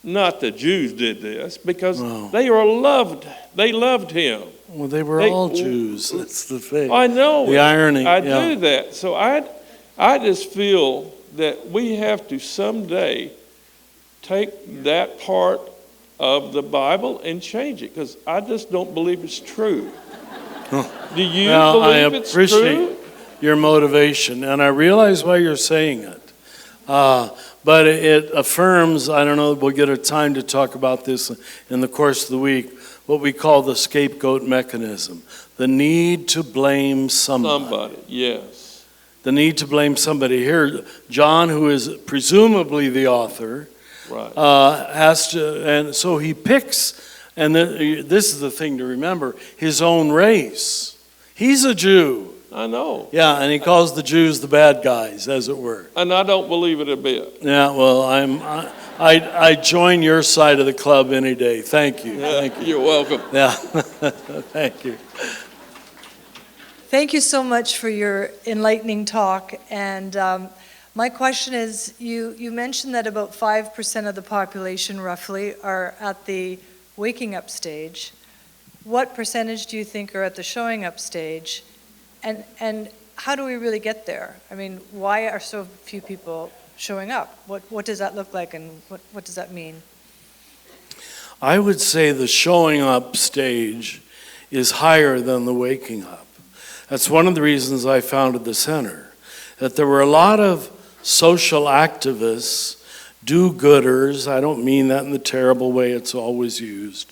Not the Jews did this, because they were loved. They loved him. Well, they were all Jews. That's the thing. I know. The irony. I do that. So I just feel that we have to someday take that part of the Bible and change it, because I just don't believe it's true. Do you believe it's true? I appreciate your motivation, and I realize why you're saying it. But it affirms, I don't know, we'll get a time to talk about this in the course of the week, what we call the scapegoat mechanism. The need to blame somebody. Yes. The need to blame somebody. Here, John, who is presumably the author, has to, and so he picks, and this is the thing to remember, his own race. He's a Jew. I know. Yeah, and he calls the Jews the bad guys, as it were. And I don't believe it a bit. Yeah, well, I join your side of the club any day. Thank you. Yeah, thank you. You're welcome. Yeah, thank you. Thank you so much for your enlightening talk. And my question is, you mentioned that about 5% of the population, roughly, are at the waking up stage. What percentage do you think are at the showing up stage? And how do we really get there? I mean, why are so few people showing up? What does that look like, and what does that mean? I would say the showing up stage is higher than the waking up. That's one of the reasons I founded the center, that there were a lot of social activists, do-gooders. I don't mean that in the terrible way it's always used,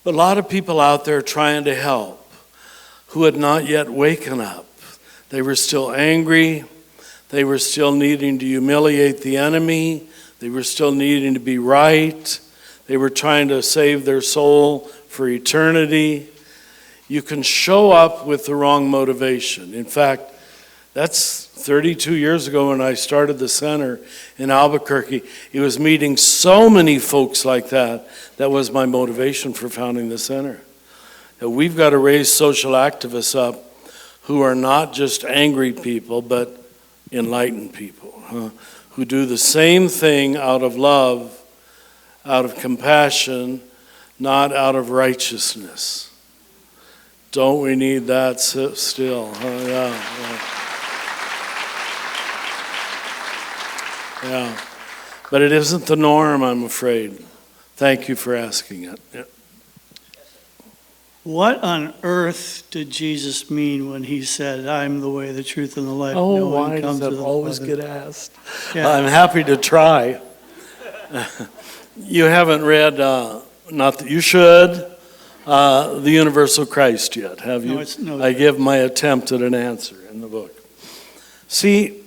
but a lot of people out there trying to help who had not yet waken up. They were still angry. They were still needing to humiliate the enemy. They were still needing to be right. They were trying to save their soul for eternity. You can show up with the wrong motivation. In fact, that's 32 years ago when I started the center in Albuquerque. It was meeting so many folks like that. That was my motivation for founding the center. That we've got to raise social activists up who are not just angry people, but enlightened people, who do the same thing out of love, out of compassion, not out of righteousness. Don't we need that still? Yeah. But it isn't the norm, I'm afraid. Thank you for asking it. Yeah. What on earth did Jesus mean when he said, "I'm the way, the truth, and the life"? Oh, No one why comes does to that the always Father." get asked? Yeah. I'm happy to try. You haven't read, not that you should, The Universal Christ yet, have you? No, I give my attempt at an answer in the book. See,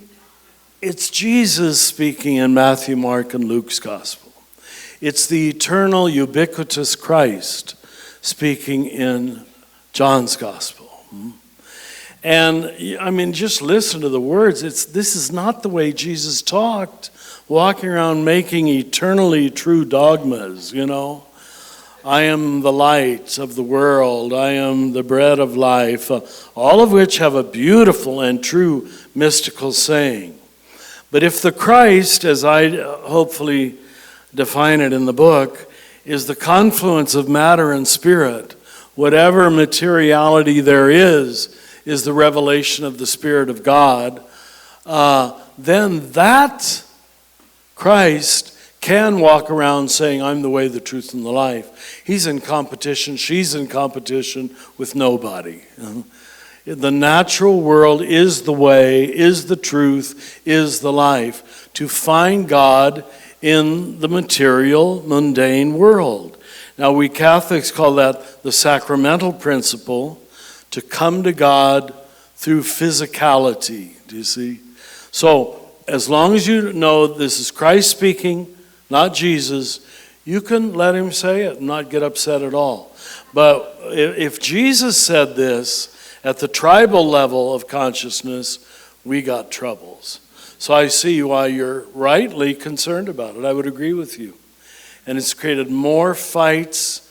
it's Jesus speaking in Matthew, Mark, and Luke's gospel. It's the eternal, ubiquitous Christ speaking in John's gospel. And I mean, just listen to the words. This is not the way Jesus talked, walking around making eternally true dogmas, you know. I am the light of the world. I am the bread of life. All of which have a beautiful and true mystical saying. But if the Christ, as I hopefully define it in the book, is the confluence of matter and spirit, whatever materiality there is the revelation of the Spirit of God, then that Christ can walk around saying, "I'm the way, the truth, and the life." He's in competition, she's in competition with nobody. The natural world is the way, is the truth, is the life. To find God in the material, mundane world. Now, we Catholics call that the sacramental principle, to come to God through physicality, do you see? So, as long as you know this is Christ speaking, not Jesus, you can let him say it and not get upset at all. But if Jesus said this at the tribal level of consciousness, we got troubles. So I see why you're rightly concerned about it. I would agree with you. And it's created more fights,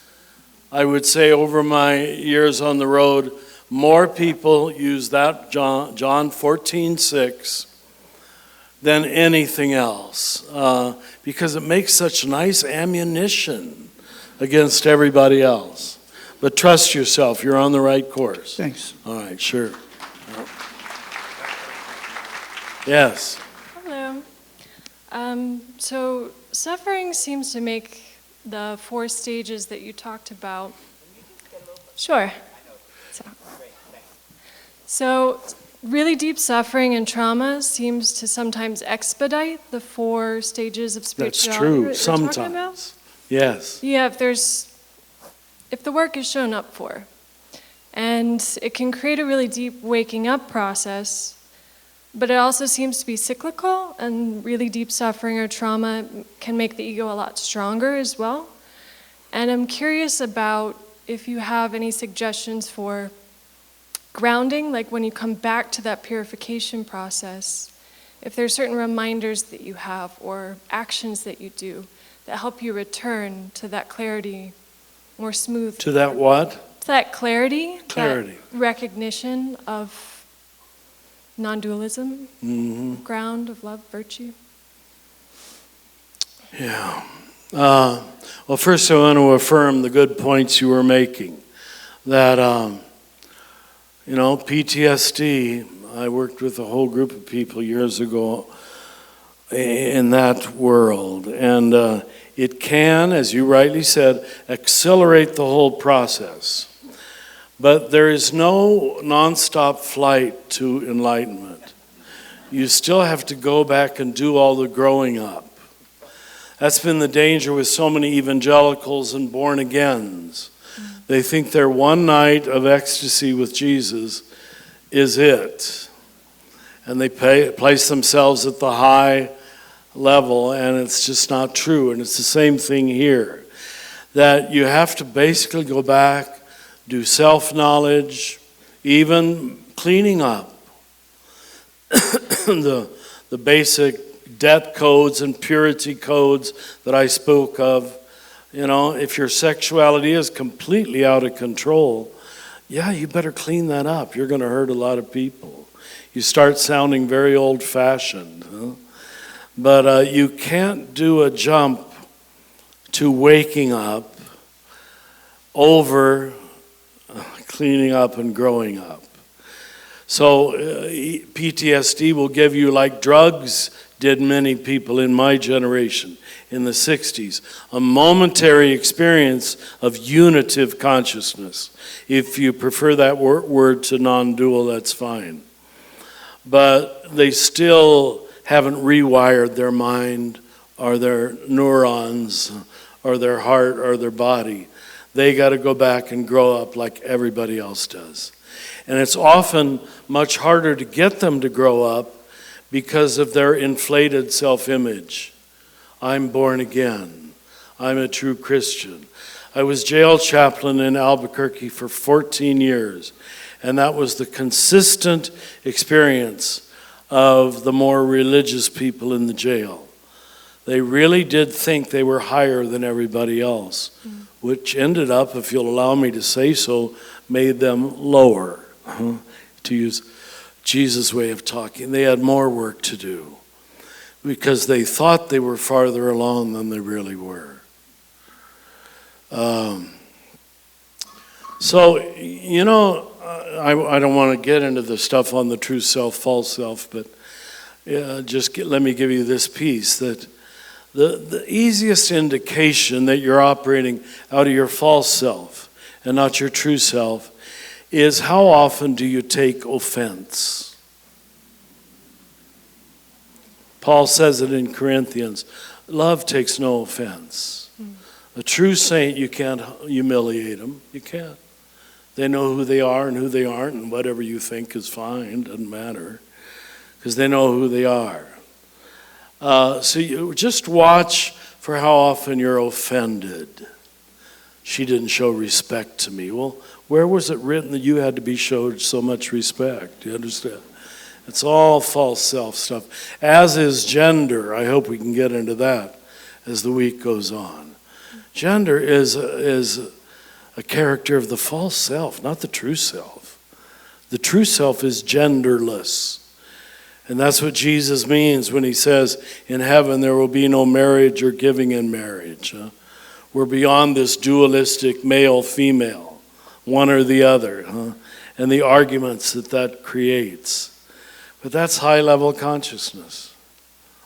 I would say, over my years on the road. More people use that John 14:6 than anything else, because it makes such nice ammunition against everybody else. But trust yourself, you're on the right course. Thanks. All right, sure. Yes. Hello. So suffering seems to make the 4 stages that you talked about. Sure. So really deep suffering and trauma seems to sometimes expedite the 4 stages of That's spirituality. true, that you're talking about. sometimes. Yes. Yeah, if the work is shown up for. And it can create a really deep waking up process, but it also seems to be cyclical, and really deep suffering or trauma can make the ego a lot stronger as well. And I'm curious about if you have any suggestions for grounding, like when you come back to that purification process, if there's certain reminders that you have or actions that you do that help you return to that clarity more smoothly. To that what? To that clarity. Clarity. That recognition of non-dualism, ground of love, virtue. Yeah. Well, first I want to affirm the good points you were making. That, You know, PTSD, I worked with a whole group of people years ago in that world. And it can, as you rightly said, accelerate the whole process. But there is no nonstop flight to enlightenment. You still have to go back and do all the growing up. That's been the danger with so many evangelicals and born-agains. They think their one night of ecstasy with Jesus is it. And they place themselves at the high level, and it's just not true. And it's the same thing here, that you have to basically go back, do self-knowledge, even cleaning up the basic debt codes and purity codes that I spoke of. You know, if your sexuality is completely out of control, yeah, you better clean that up. You're going to hurt a lot of people. You start sounding very old-fashioned. Huh? But you can't do a jump to waking up over cleaning up and growing up. So PTSD will give you, like drugs did many people in my generation in the 60s, a momentary experience of unitive consciousness. If you prefer that word to non-dual, that's fine. But they still haven't rewired their mind or their neurons or their heart or their body. They got to go back and grow up like everybody else does. And it's often much harder to get them to grow up because of their inflated self-image. I'm born again. I'm a true Christian. I was jail chaplain in Albuquerque for 14 years, and that was the consistent experience of the more religious people in the jail. They really did think they were higher than everybody else, which ended up, if you'll allow me to say so, made them lower, to use Jesus' way of talking. They had more work to do because they thought they were farther along than they really were. So, you know, I don't want to get into the stuff on the true self, false self, but let me give you this piece, that the easiest indication that you're operating out of your false self and not your true self is how often do you take offense? Paul says it in Corinthians, love takes no offense. A true saint, you can't humiliate them. You can't. They know who they are and who they aren't, and whatever you think is fine, doesn't matter, because they know who they are. So you just watch for how often you're offended. She didn't show respect to me. Well, where was it written that you had to be showed so much respect? Do you understand? It's all false self stuff, as is gender. I hope we can get into that as the week goes on. Gender is a character of the false self, not the true self. The true self is genderless. And that's what Jesus means when he says, in heaven there will be no marriage or giving in marriage. We're beyond this dualistic male-female, one or the other, and the arguments that creates. But that's high-level consciousness.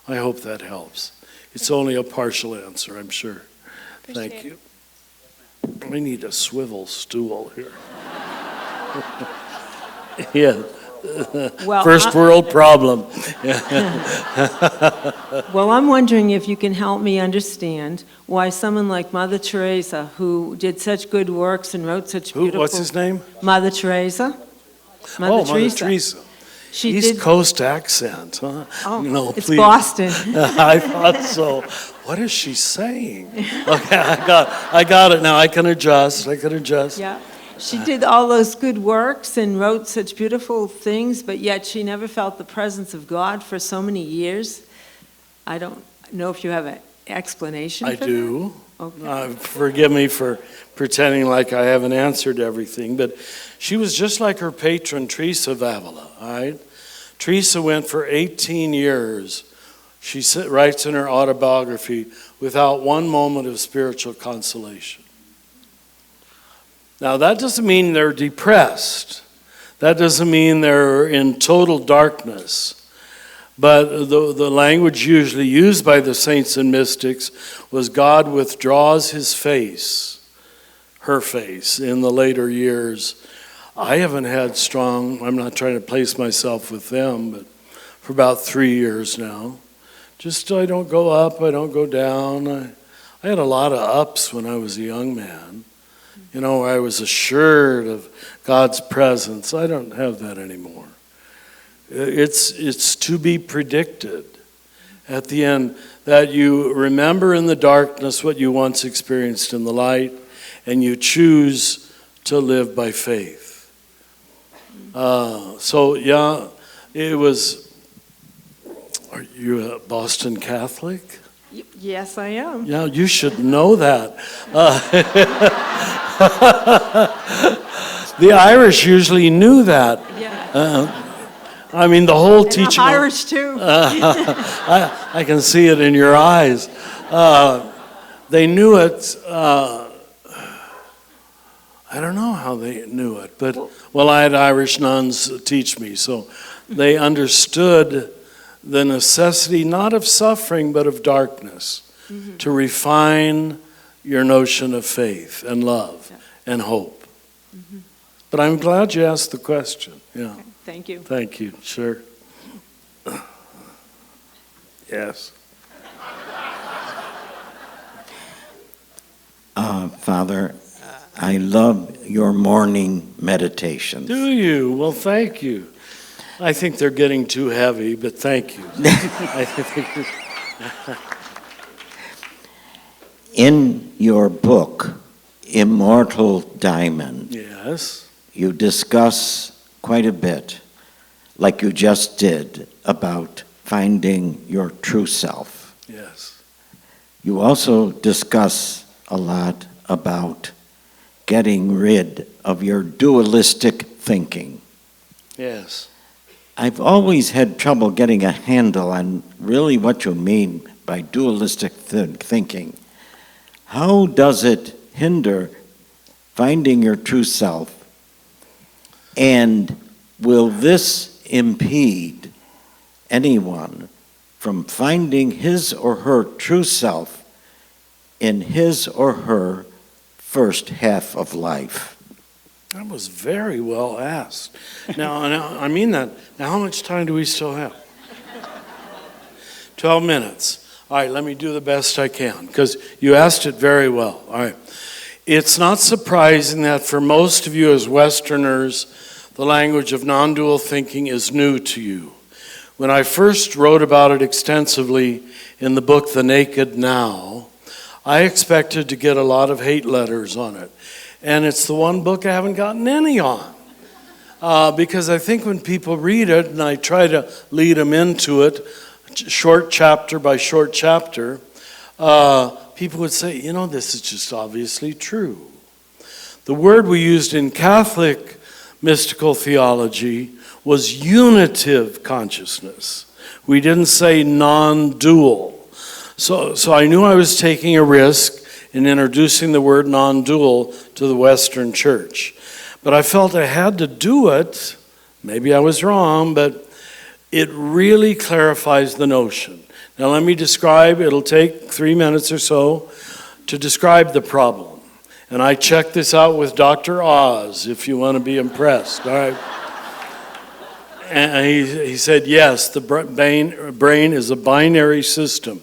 I hope that helps. It's only a partial answer, I'm sure. Thank you. We need a swivel stool here. Yeah. Well, First world problem. Well, I'm wondering if you can help me understand why someone like Mother Teresa, who did such good works and wrote such beautiful... What's his name? Mother Teresa. Mother Teresa. East Coast accent, huh? Oh, no, it's please. Boston. I thought so. What is she saying? Okay, I got it now. I can adjust. Yeah. She did all those good works and wrote such beautiful things, but yet she never felt the presence of God for so many years. I don't know if you have an explanation for that. I do. Okay. Forgive me for pretending like I haven't answered everything, but she was just like her patron, Teresa of Avila, all right? Teresa went for 18 years, she writes in her autobiography, without one moment of spiritual consolation. Now, that doesn't mean they're depressed. That doesn't mean they're in total darkness. But the language usually used by the saints and mystics was God withdraws his face, her face, in the later years. I haven't had strong, I'm not trying to place myself with them, but for about 3 years now. Just I don't go up, I don't go down. I had a lot of ups when I was a young man. You know, I was assured of God's presence. I don't have that anymore. It's to be predicted at the end that you remember in the darkness what you once experienced in the light, and you choose to live by faith. So yeah, it was. Are you a Boston Catholic? Yes, I am. Yeah, you should know that. The Irish usually knew that. Yeah. I mean, the whole And teaching. I'm Irish too. I can see it in your eyes. They knew it. I don't know how they knew it, but well, I had Irish nuns teach me, so they understood the necessity not of suffering but of darkness to refine your notion of faith and love and hope. But I'm glad you asked the question. Yeah. Okay, thank you. Thank you. Sure. Yes. Father, I love your morning meditations. Do you? Well, thank you. I think they're getting too heavy, but thank you. In your book, Immortal Diamond, Yes. you discuss quite a bit, like you just did, about finding your true self. Yes. You also discuss a lot about getting rid of your dualistic thinking. Yes. I've always had trouble getting a handle on really what you mean by dualistic thinking. How does it hinder finding your true self? And will this impede anyone from finding his or her true self in his or her first half of life? That was very well asked. Now, I mean that. Now, how much time do we still have? 12 minutes. All right, let me do the best I can, because you asked it very well. All right. It's not surprising that for most of you as Westerners, the language of non-dual thinking is new to you. When I first wrote about it extensively in the book The Naked Now, I expected to get a lot of hate letters on it. And it's the one book I haven't gotten any on. Because I think when people read it, and I try to lead them into it, short chapter by short chapter, people would say, you know, this is just obviously true. The word we used in Catholic mystical theology was unitive consciousness. We didn't say non-dual. So I knew I was taking a risk in introducing the word non-dual to the Western church. But I felt I had to do it. Maybe I was wrong, but it really clarifies the notion. Now let me describe, it'll take 3 minutes or so to describe the problem. And I checked this out with Dr. Oz, if you want to be impressed, all right? And he said, yes, the brain is a binary system.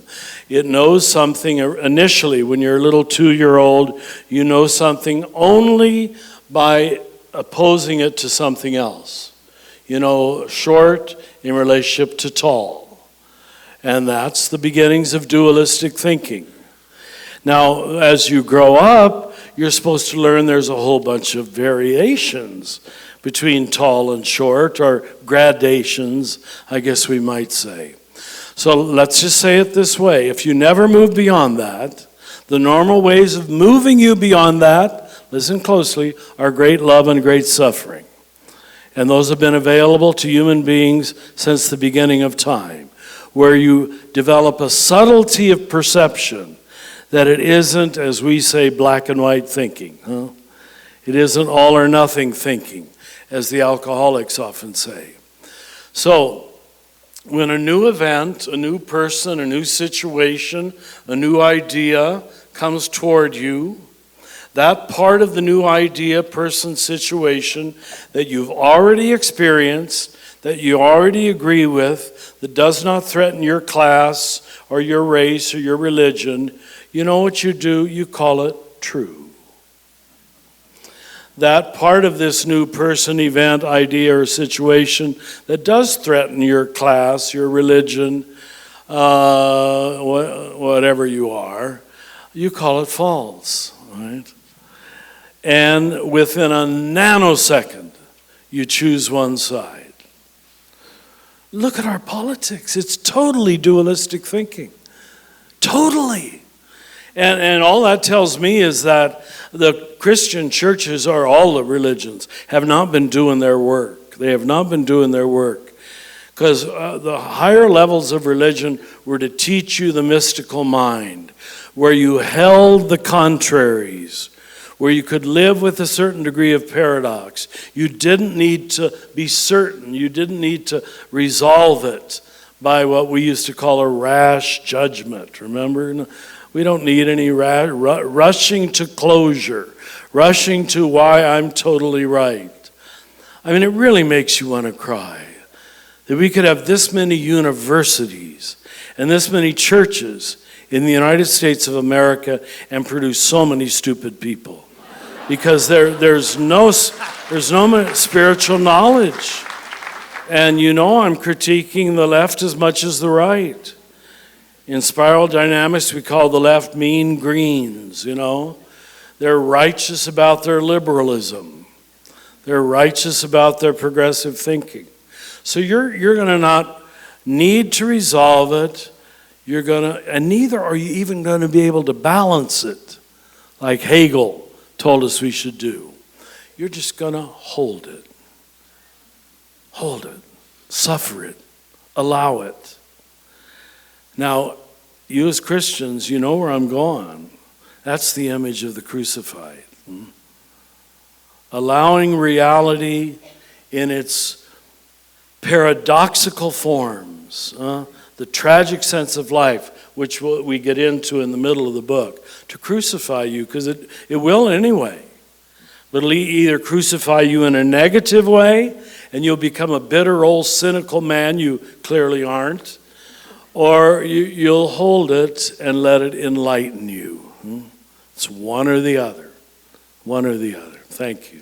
It knows something initially. When you're a little 2-year-old, you know something only by opposing it to something else. You know, short in relationship to tall. And that's the beginnings of dualistic thinking. Now, as you grow up, you're supposed to learn there's a whole bunch of variations between tall and short, or gradations, I guess we might say. So let's just say it this way. If you never move beyond that, the normal ways of moving you beyond that, listen closely, are great love and great suffering. And those have been available to human beings since the beginning of time, where you develop a subtlety of perception that it isn't, as we say, black and white thinking. It isn't all or nothing thinking. as the alcoholics often say. So, when a new event, a new person, a new situation, a new idea comes toward you, that part of the new idea, person, situation that you've already experienced, that you already agree with, that does not threaten your class or your race or your religion, you know what you do? You call it true. That part of this new person, event, idea, or situation that does threaten your class, your religion, whatever you are, you call it false, right? And within a nanosecond, you choose one side. Look at our politics. It's totally dualistic thinking. Totally. And all that tells me is that the Christian churches, or all the religions, have not been doing their work. They have not been doing their work. Because the higher levels of religion were to teach you the mystical mind, where you held the contraries, where you could live with a certain degree of paradox. You didn't need to be certain. You didn't need to resolve it by what we used to call a rash judgment. Remember? We don't need any rushing to closure, rushing to why I'm totally right. I mean, it really makes you want to cry that we could have this many universities and this many churches in the United States of America and produce so many stupid people. Because there's no spiritual knowledge. And you know I'm critiquing the left as much as the right. In spiral dynamics, we call the left mean greens, you know. They're righteous about their liberalism. They're righteous about their progressive thinking. So you're going to not need to resolve it. And neither are you even going to be able to balance it, like Hegel told us we should do. You're just going to hold it. Hold it. Suffer it. Allow it. Now, you as Christians, you know where I'm going. That's the image of the crucified. Allowing reality in its paradoxical forms, the tragic sense of life, which we get into in the middle of the book, to crucify you, because it will anyway. But it'll either crucify you in a negative way, and you'll become a bitter old cynical man you clearly aren't, or you'll hold it and let it enlighten you. It's one or the other. One or the other. Thank you.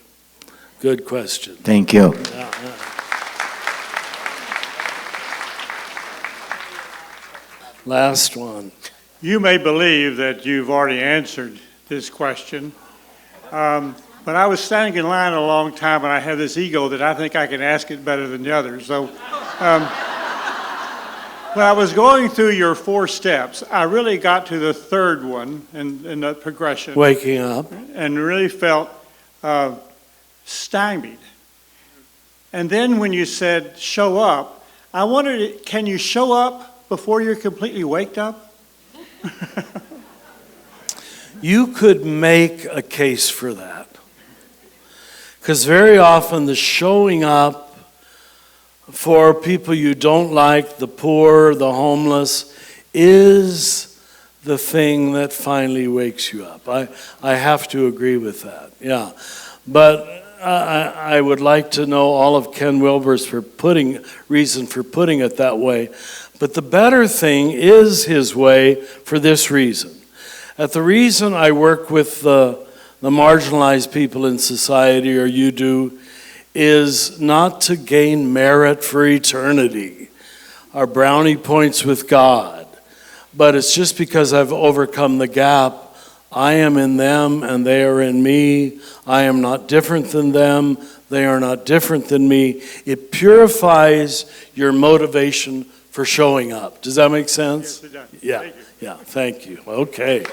Good question. Thank you. Last one. You may believe that you've already answered this question, but I was standing in line a long time, and I have this ego that I think I can ask it better than the others. So when I was going through your 4 steps, I really got to the third one in the progression. Waking up. And really felt stymied. And then when you said show up, I wondered, can you show up before you're completely waked up? You could make a case for that. Because very often the showing up for people you don't like, the poor, the homeless, is the thing that finally wakes you up. I have to agree with that, yeah. But I would like to know all of Ken Wilber's reason for putting it that way. But the better thing is his way for this reason. The reason I work with the marginalized people in society, or you do, is not to gain merit for eternity, or brownie points with God, but it's just because I've overcome the gap. I am in them and they are in me. I am not different than them. They are not different than me. It purifies your motivation for showing up. Does that make sense? Yes, it does. Yeah, Thank you. yeah, thank you. Okay.